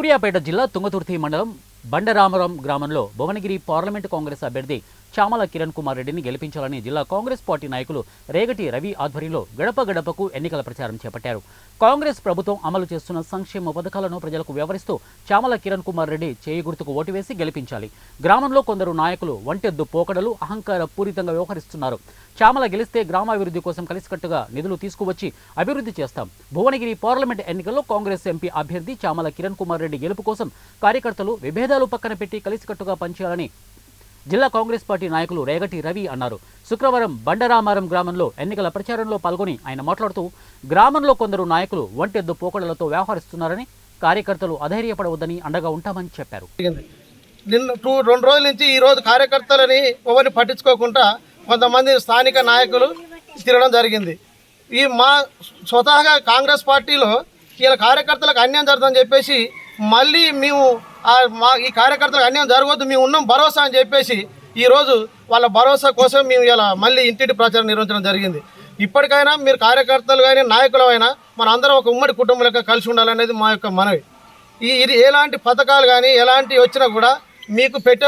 సూర్యాపేట జిల్లా తుంగతుర్తి మండలం బండరామరం గ్రామంలో భువనగిరి పార్లమెంటు కాంగ్రెస్ అభ్యర్థి చామల కిరణ్ కుమార్ రెడ్డిని గెలిపించాలని జిల్లా కాంగ్రెస్ పార్టీ నాయకులు రేగటి రవి ఆధ్వర్యంలో గడప గడపకు ఎన్నికల ప్రచారం చేపట్టారు. కాంగ్రెస్ ప్రభుత్వం అమలు చేస్తున్న సంక్షేమ పథకాలను ప్రజలకు వివరిస్తూ చామల కిరణ్ కుమార్ రెడ్డి చేయి గుర్తుకు ఓటు వేసి గెలిపించాలి. గ్రామంలో కొందరు నాయకులు వంటెద్దు పోకడలు అహంకార పూరితంగా వ్యవహరిస్తున్నారు. చామల గెలిస్తే గ్రామాభివృద్ధి కోసం కలిసికట్టుగా నిధులు తీసుకువచ్చి అభివృద్ధి చేస్తాం. భువనగిరి పార్లమెంట్ ఎన్నికల్లో కాంగ్రెస్ ఎంపీ అభ్యర్థి చామల కిరణ్ కుమార్ రెడ్డి గెలుపు కోసం కార్యకర్తలు విభేదాలు పక్కన పెట్టి కలిసికట్టుగా పనిచేయాలని జిల్లా కాంగ్రెస్ పార్టీ నాయకులు రేగటి రవి అన్నారు. శుక్రవారం బండరామారం గ్రామంలో ఎన్నికల ప్రచారంలో పాల్గొని ఆయన మాట్లాడుతూ గ్రామంలో కొందరు నాయకులు వంటెద్దు పోకడలతో వ్యవహరిస్తున్నారని, కార్యకర్తలు అధైర్యపడవద్దని అండగా ఉంటామని చెప్పారు. నిన్న 2 రోజుల నుంచి ఈ రోజు కార్యకర్తలని ఎవరిని పట్టించుకోకుండా కొంతమంది స్థానిక నాయకులు తిరగడం జరిగింది. ఈ మా స్వతహాగా కాంగ్రెస్ పార్టీలో ఇలా కార్యకర్తలకు అన్యాయం జరుగుతుందని చెప్పేసి మళ్ళీ మేము ఈ కార్యకర్తలకు అన్యాయం జరగవద్దు, మేము ఉన్నాం భరోసా అని చెప్పేసి ఈరోజు వాళ్ళ భరోసా కోసం మేము ఇలా మళ్ళీ ఇంటింటి ప్రచారం నిర్వహించడం జరిగింది. ఇప్పటికైనా మీరు కార్యకర్తలు కానీ నాయకులమైనా మన అందరం ఒక ఉమ్మడి కుటుంబం లెక్క కలిసి ఉండాలనేది మా యొక్క మనవి. ఇది ఎలాంటి పథకాలు కానీ ఎలాంటివి వచ్చినా కూడా మీకు పెట్టే